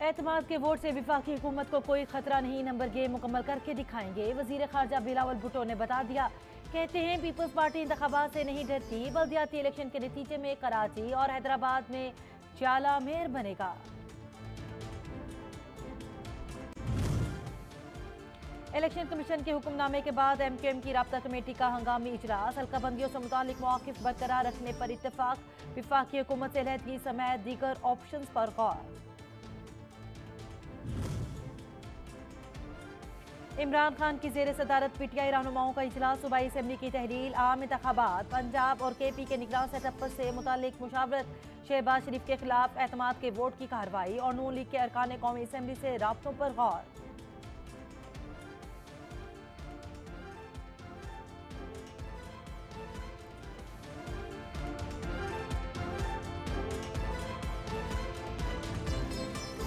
एतमाद के वोट से विफाकी हुकूमत को कोई खतरा नहीं, नंबर गेम मुकम्मल करके दिखाएंगे। वजीर खारजा बिलावल भुट्टो ने बता दिया। कहते हैं पीपल्स पार्टी इंतखाबात से नहीं डरती, बल्दियाती इलेक्शन के नतीजे में कराची और हैदराबाद में चाला मेयर बनेगा। इलेक्शन कमीशन के हुक्मनामे के बाद MQM की राब्ता कमेटी का हंगामी इजलास, हल्का बंदियों से मुतालिक मौक़िफ़ बरकरार रखने पर इत्तेफाक। विफाकी हुकूमत से अलहदगी समेत दीगर ऑप्शन पर गौर। इमरान खान की जेर सदारत PTI रहनुमाओं का इजलास, सूबाई असेंबली की तहलील, आम इंतखाबात, पंजाब और KP के निगरान सेटअप से मुतालिक मुशावरत, शहबाज शरीफ के खिलाफ एतमाद के वोट की कार्रवाई और नून लीग के अरकान कौमी असेंबली से राब्तों पर गौर।